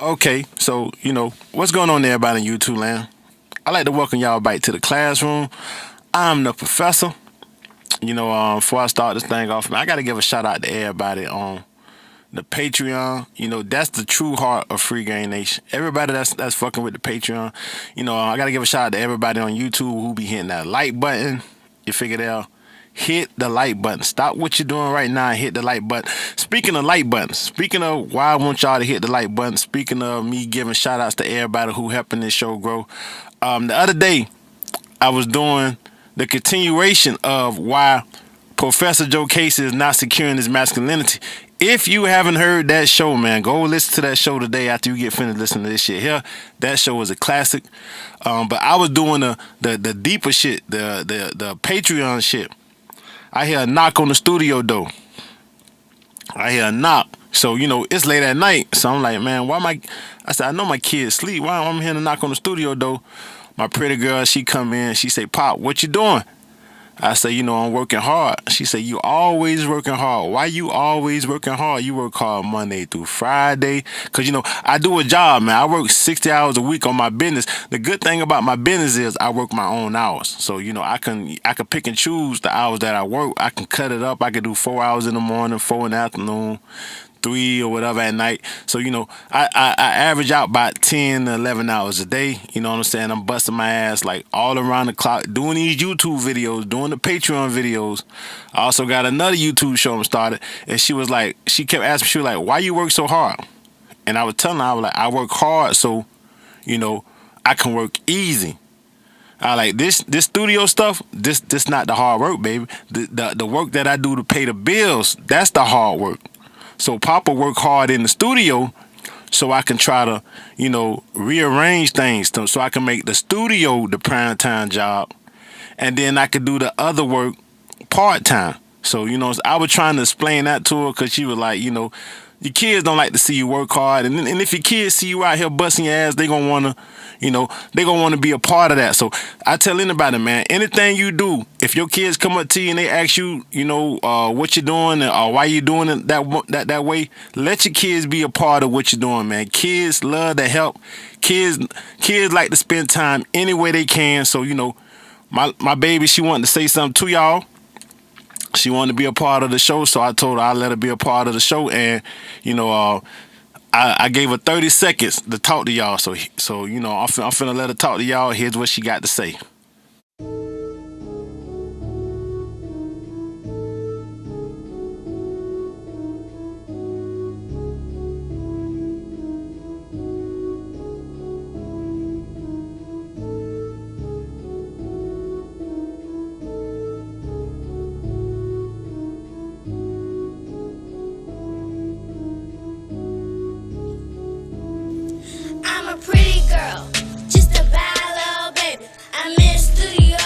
Okay, so what's going on there, everybody in YouTube land? I'd like to welcome y'all back to the classroom. I'm the professor. Before I start this thing off, man, I gotta give a shout out to everybody on the Patreon. That's the true heart of Free Game Nation. Everybody that's fucking with the Patreon. I gotta give a shout out to everybody on YouTube who be hitting that like button. You figure it out. Hit the like button. Stop what you're doing right now and hit the like button. Speaking of like buttons, speaking of why I want y'all to hit the like button, speaking of me giving shout outs to everybody who helping this show grow. The other day, I was doing the continuation of why Professor Joe Casey is not securing his masculinity. If you haven't heard that show, man, go listen to that show today after you get finished listening to this shit here. That show is a classic. But I was doing the deeper shit, the Patreon shit. I hear a knock on the studio door. I hear a knock. So, it's late at night. So I'm like, man, I said, I know my kids sleep. Why am I hearing a knock on the studio door? My pretty girl, she come in. She say, Pop, what you doing? I say, I'm working hard. She say, you always working hard. Why you always working hard? You work hard Monday through Friday. Because, I do a job, man. I work 60 hours a week on my business. The good thing about my business is I work my own hours. So, I can pick and choose the hours that I work. I can cut it up. I can do 4 hours in the morning, 4 in the afternoon, 3 or whatever at night. So, I average out about 10 to 11 hours a day. You know what I'm saying? I'm busting my ass like all around the clock, doing these YouTube videos, doing the Patreon videos. I also got another YouTube show I'm started. And she kept asking me, she was like, why you work so hard? And I was telling her, I was like, I work hard so, I can work easy. I like this studio stuff, this not the hard work, baby. The work that I do to pay the bills, that's the hard work. So Papa work hard in the studio so I can try to, rearrange things so I can make the studio the prime time job. And then I could do the other work part time. So, I was trying to explain that to her because she was like, your kids don't like to see you work hard. And if your kids see you out here busting your ass, they gonna wanna, they gonna wanna be a part of that. So I tell anybody, man, anything you do, if your kids come up to you and they ask you, what you're doing or why you doing it that way, let your kids be a part of what you're doing, man. Kids love to help. Kids like to spend time any way they can. So, my baby, she wanted to say something to y'all. She wanted to be a part of the show, so I told her I'd let her be a part of the show. And, I gave her 30 seconds to talk to y'all. So I'm finna let her talk to y'all. Here's what she got to say. I'm a pretty girl, just a bad little baby. I'm in the studio,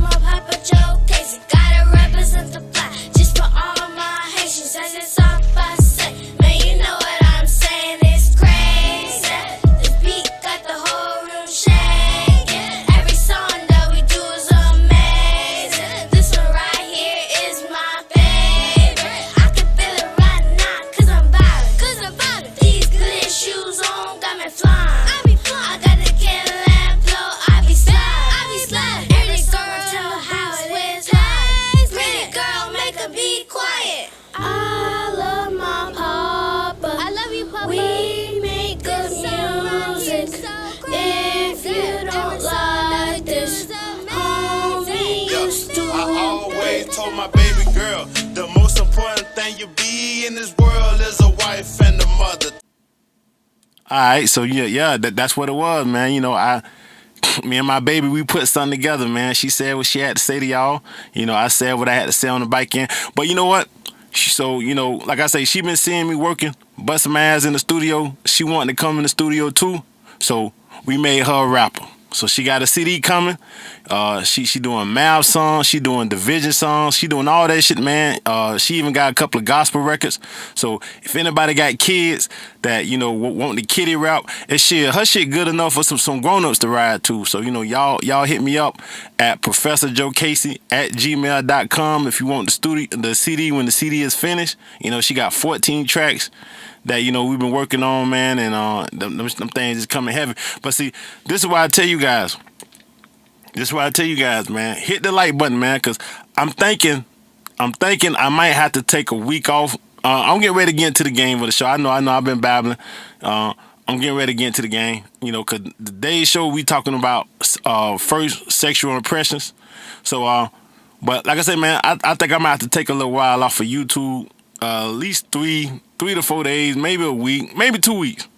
my Papa Joe Casey. Gotta represent the black, just for all my Haitians. As it's off, I say, man, you know what I'm saying? It's crazy. This beat got the whole room shaking. Every song that we do is amazing. This one right here is my favorite. I can feel it right now, cause I'm vibing. These glitter shoes on got me flying. I got the Cadillac flow, I be sliding. Every girl tell how it is like. Pretty girl, make her be quiet. I love my papa. I love you, papa. We make good music. If you don't like this, homie, you stupid. I always told my baby girl, the most important thing you be in this world is a wife and a mother. All right, so that's what it was, man. Me and my baby, we put something together, man. She said what she had to say to y'all. I said what I had to say on the bike end. But you know what? So, like I say, she been seeing me working, busting my ass in the studio. She wanted to come in the studio too. So we made her a rapper. So she got a CD coming. She doing math songs. She doing division songs. She doing all that shit, man. She even got a couple of gospel records. So if anybody got kids that want the kiddie rap, her shit good enough for some grown-ups to ride to. So y'all hit me up at professorjoecasey@gmail.com if you want the CD when the CD is finished. She got 14 tracks. that we've been working on, man, and them things is coming heavy. But see, this is why I tell you guys. This is why I tell you guys, man, hit the like button, man, because I'm thinking I might have to take a week off. I'm getting ready to get into the game of the show. I know I've been babbling. I'm getting ready to get into the game, because today's show we talking about first sexual impressions. So, but like I said, man, I think I might have to take a little while off of YouTube, at least 3 to 4 days, maybe a week, maybe 2 weeks.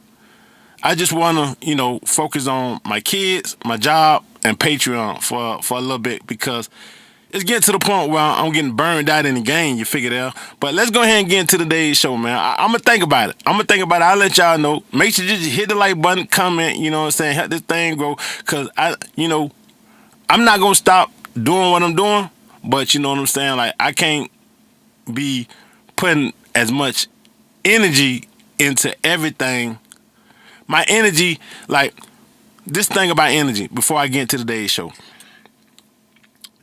I just want to, focus on my kids, my job, and Patreon for a little bit, because it's getting to the point where I'm getting burned out in the game, you figure it out. But let's go ahead and get into today's show, man. I'm going to think about it. I'll let y'all know. Make sure you just hit the like button, comment, help this thing grow. Because, I'm not going to stop doing what I'm doing, but you know what I'm saying? Like, I can't be putting as much energy into everything. My energy, like, this thing about energy, before I get into today's show.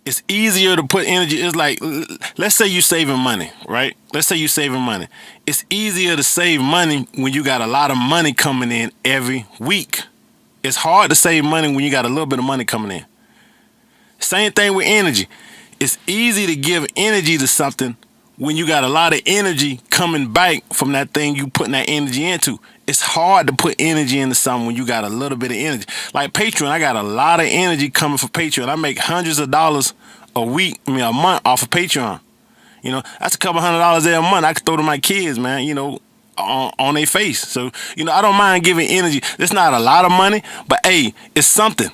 It's easier to put energy. It's like, let's say you're saving money, right? Let's say you're saving money. It's easier to save money when you got a lot of money coming in every week. It's hard to save money when you got a little bit of money coming in. Same thing with energy. It's easy to give energy to something when you got a lot of energy coming back from that thing you putting that energy into. It's hard to put energy into something when you got a little bit of energy. Like Patreon, I got a lot of energy coming for Patreon. I make hundreds of dollars a month off of Patreon. That's a couple $100 every month I could throw to my kids, man, on their face. So, I don't mind giving energy. It's not a lot of money, but hey, it's something.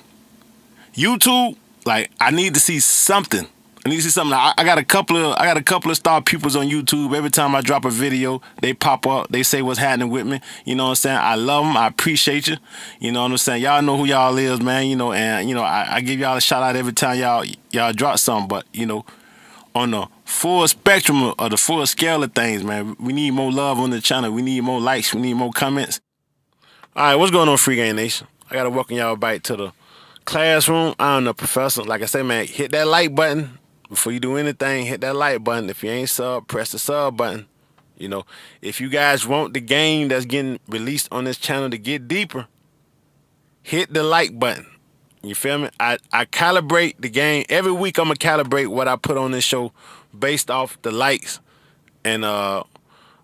YouTube, like, I need to see something. I got a couple of star pupils on YouTube. Every time I drop a video, they pop up. They say what's happening with me. You know what I'm saying? I love them. I appreciate you. You know what I'm saying? Y'all know who y'all is, man. And I give y'all a shout out every time y'all drop something. But on the full spectrum of the full scale of things, man, we need more love on the channel. We need more likes. We need more comments. All right, what's going on, Free Game Nation? I gotta welcome y'all back to the classroom. I'm the professor. Like I say, man, hit that like button. Before you do anything, hit that like button. If you ain't sub, press the sub button. If you guys want the game that's getting released on this channel to get deeper, hit the like button. You feel me? I calibrate the game. Every week I'm going to calibrate what I put on this show based off the likes. And I'm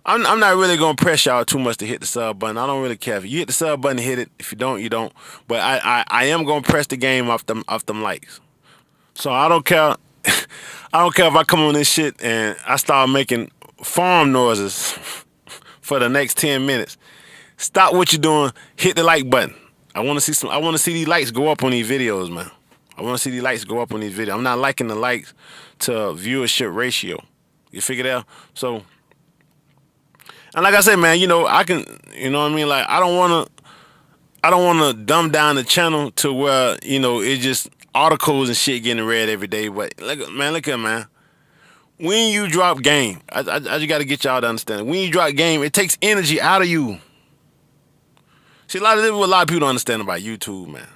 not really going to press y'all too much to hit the sub button. I don't really care. If you hit the sub button, hit it. If you don't, you don't. But I am going to press the game off them likes. So I don't care. I don't care if I come on this shit and I start making farm noises for the next 10 minutes. Stop what you're doing. Hit the like button. I want to see these likes go up on these videos, man. I want to see these likes go up on these videos. I'm not liking the likes to viewership ratio. You figure that out? So, and like I said, man, I can, what I mean? Like, I don't want to dumb down the channel to where, it just articles and shit getting read every day. But look at man. When you drop game, I just got to get y'all to understand it. When you drop game, it takes energy out of you. See, a lot of people don't understand about YouTube, man.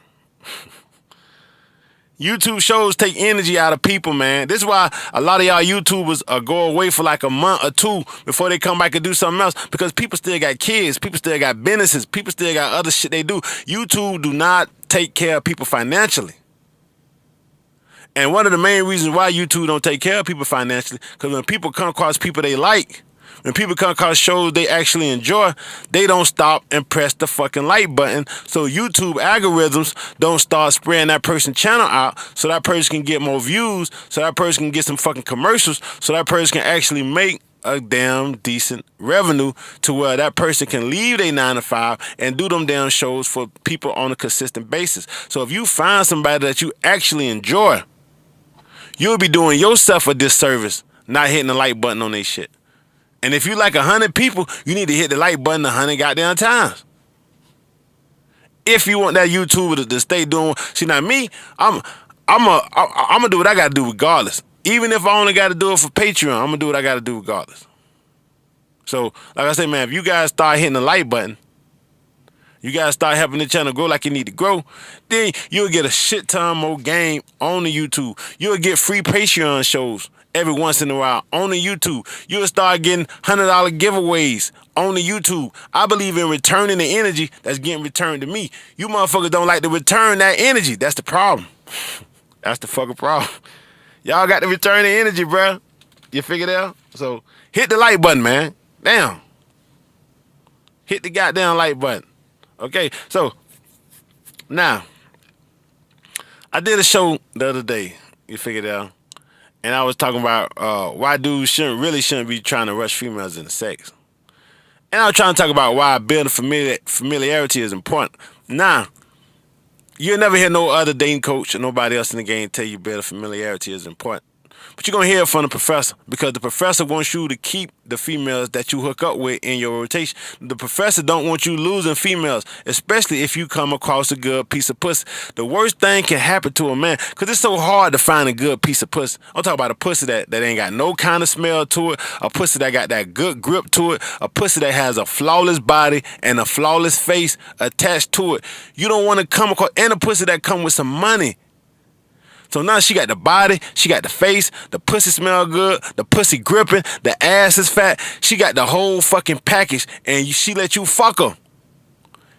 YouTube shows take energy out of people, man. This is why a lot of y'all YouTubers go away for like a month or two before they come back and do something else, because people still got kids, people still got businesses, people still got other shit they do. YouTube do not take care of people financially. And one of the main reasons why YouTube don't take care of people financially, because when people come across people they like, when people come across shows they actually enjoy, they don't stop and press the fucking like button. So YouTube algorithms don't start spreading that person's channel out so that person can get more views, so that person can get some fucking commercials, so that person can actually make a damn decent revenue to where that person can leave their 9 to 5 and do them damn shows for people on a consistent basis. So if you find somebody that you actually enjoy, you'll be doing yourself a disservice not hitting the like button on their shit. And if you like 100 people, you need to hit the like button 100 goddamn times. If you want that YouTuber to stay doing, see now me, I'm gonna do what I gotta do regardless. Even if I only gotta do it for Patreon, I'm gonna do what I gotta do regardless. So like I say, man, if you guys start hitting the like button, you guys start helping the channel grow like you need to grow, then you'll get a shit ton more game on the YouTube. You'll get free Patreon shows every once in a while on the YouTube. You'll start getting $100 giveaways on the YouTube. I believe in returning the energy that's getting returned to me. You motherfuckers don't like to return that energy. That's the problem. That's the fucking problem. Y'all got to return the energy, bruh. You figured it out? So hit the like button, man. Damn. Hit the goddamn like button. Okay, so now I did a show the other day. You figured it out? And I was talking about why dudes shouldn't be trying to rush females into sex. And I was trying to talk about why building familiarity is important. Now, you'll never hear no other dating coach or nobody else in the game tell you building familiarity is important. But you're going to hear it from the professor, because the professor wants you to keep the females that you hook up with in your rotation. The professor don't want you losing females, especially if you come across a good piece of pussy. The worst thing can happen to a man, because it's so hard to find a good piece of pussy. I'm talking about a pussy that ain't got no kind of smell to it, a pussy that got that good grip to it, a pussy that has a flawless body and a flawless face attached to it. You don't want to come across, and a pussy that come with some money. So now she got the body, she got the face, the pussy smell good, the pussy gripping, the ass is fat. She got the whole fucking package, and she let you fuck her.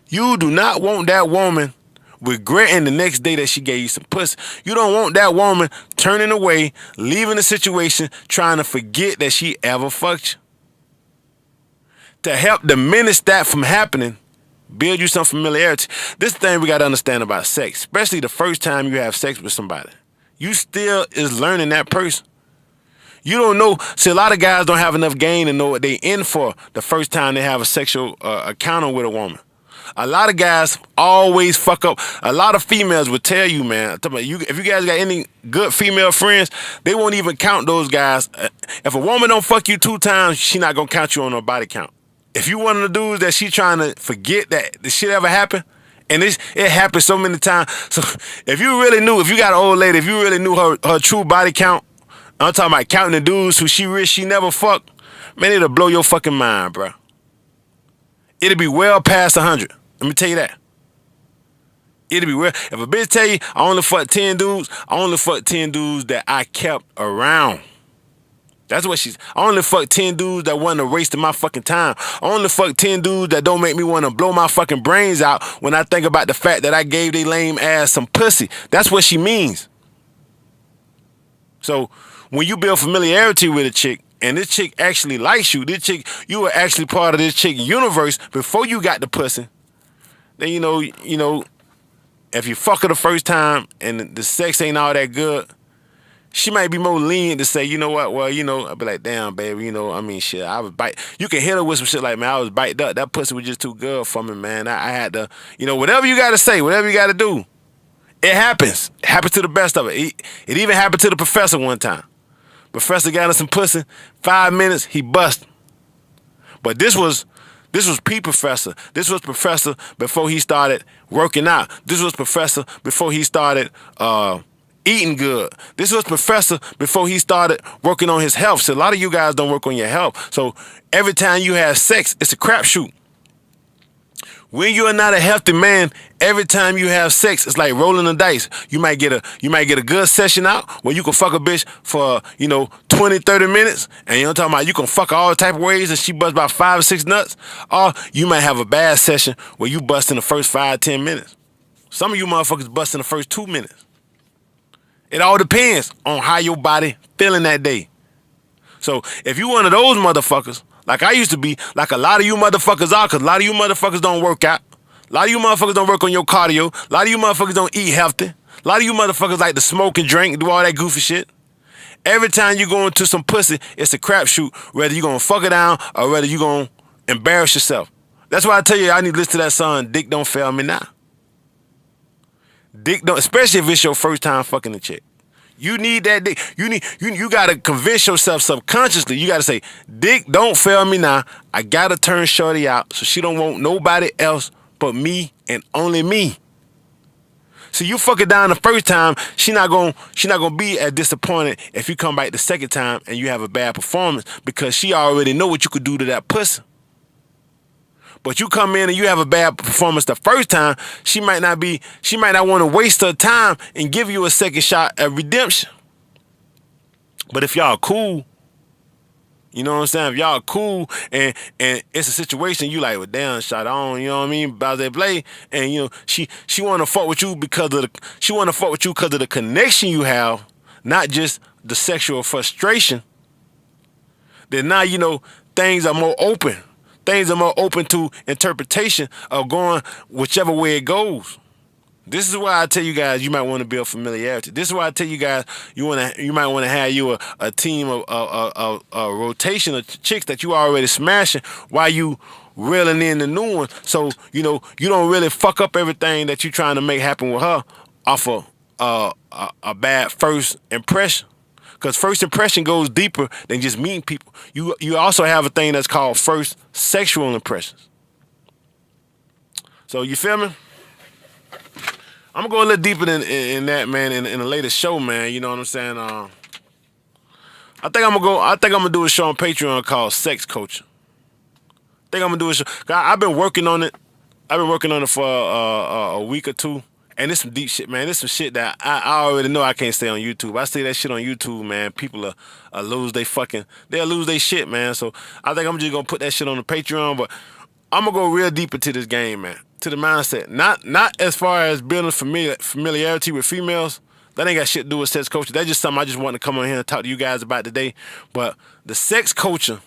You do not want that woman regretting the next day that she gave you some pussy. You don't want that woman turning away, leaving the situation, trying to forget that she ever fucked you. To help diminish that from happening, build you some familiarity. This thing we got to understand about sex, especially the first time you have sex with somebody. You still is learning that person. You don't know. See, a lot of guys don't have enough game to know what they in for the first time they have a sexual encounter with a woman. A lot of guys always fuck up. A lot of females will tell you, man, if you guys got any good female friends, they won't even count those guys. If a woman don't fuck you 2 times, she not going to count you on her body count. If you one of the dudes that she trying to forget that the shit ever happened, and it happened so many times. So if you got an old lady, if you really knew her true body count, I'm talking about counting the dudes who she never fucked, man, it'll blow your fucking mind, bro. It'll be well past 100. Let me tell you that. It'll be well. If a bitch tell you I only fucked 10 dudes, I only fucked 10 dudes that I kept around. That's what I only fuck 10 dudes that wasn't a waste of my fucking time. I only fuck 10 dudes that don't make me want to blow my fucking brains out when I think about the fact that I gave they lame ass some pussy. That's what she means. So when you build familiarity with a chick, and this chick actually likes you, you were actually part of this chick universe before you got the pussy, then you know, if you fuck her the first time and the sex ain't all that good, she might be more lenient to say, you know what, well, I'll be like, damn, baby, shit, I was bite. You can hit her with some shit like, man, I was bited up. That pussy was just too good for me, man. I had to, whatever you got to say, whatever you got to do, it happens. It happens to the best of it. It even happened to the professor one time. Professor got her some pussy, 5 minutes, he busted. But this was Professor. This was Professor before he started working out. This was Professor before he started eating good. This was Professor before he started working on his health. So a lot of you guys don't work on your health. So every time you have sex, it's a crapshoot. When you are not a healthy man, every time you have sex, it's like rolling the dice. You might get a good session out where you can fuck a bitch for 20, 30 minutes, and I'm talking about you can fuck her all type of ways and she busts about 5 or 6 nuts. Or you might have a bad session where you bust in the first 5, 10 minutes. Some of you motherfuckers bust in the first 2 minutes. It all depends on how your body feeling that day. So if you one of those motherfuckers, like I used to be, like a lot of you motherfuckers are, because a lot of you motherfuckers don't work out. A lot of you motherfuckers don't work on your cardio. A lot of you motherfuckers don't eat healthy. A lot of you motherfuckers like to smoke and drink and do all that goofy shit. Every time you go into some pussy, it's a crapshoot, whether you going to fuck it down or whether you going to embarrass yourself. That's why I tell you, I need to listen to that song, Dick Don't Fail Me Now. Dick don't, especially if it's your first time fucking a chick. You need that dick. You gotta convince yourself subconsciously. You gotta say, dick, don't fail me now. I gotta turn shorty out so she don't want nobody else but me and only me. So you fuck it down the first time, she not gonna be as disappointed if you come back the second time and you have a bad performance, because she already know what you could do to that pussy. But you come in and you have a bad performance the first time, she might not want to waste her time and give you a second shot at redemption. But if y'all cool, you know what I'm saying? If y'all cool and it's a situation you like, well, damn, shot on, you know what I mean? About that play, and you know she want to fuck with you because of the connection you have, not just the sexual frustration. Then now you know things are more open. Things are more open to interpretation of going whichever way it goes. This is why I tell you guys you might want to build familiarity. This is why I tell you guys you might want to have you a team of a rotation of chicks that you already smashing while you reeling in the new one. So you know you don't really fuck up everything that you trying to make happen with her off of a bad first impression. Because first impression goes deeper than just meeting people. You also have a thing that's called first sexual impressions. So you feel me? I'm gonna go a little deeper in that, man, in a later show, man. You know what I'm saying? I think I'm gonna do a show on Patreon called Sex Coaching. I think I'm gonna do a show. I've been working on it. I've been working on it for a week or two, and it's some deep shit, man. It's some shit that I already know I can't say on YouTube. I say that shit on YouTube, man. People they'll lose their shit, man. So I think I'm just gonna put that shit on the Patreon, but I'm gonna go real deep into this game, man. To the mindset, not as far as building familiarity with females. That ain't got shit to do with sex coaching. That's just something I just want to come on here and talk to you guys about today. But the sex coaching,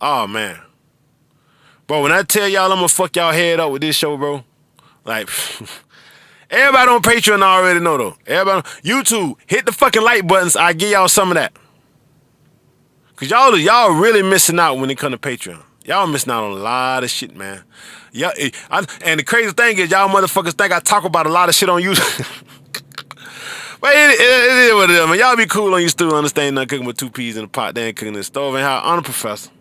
oh man, bro. When I tell y'all I'm gonna fuck y'all head up with this show, bro, like everybody on Patreon already know though. Everybody on YouTube, hit the fucking like buttons. I give y'all some of that, cause y'all really missing out when it come to Patreon. Y'all missing out on a lot of shit, man. Yeah, and the crazy thing is, y'all motherfuckers think I talk about a lot of shit on YouTube. But it is what it is, man. Y'all be cool on your stool, understand nothing cooking with 2 peas in a pot, they ain't cooking in the stove. And how I'm the professor.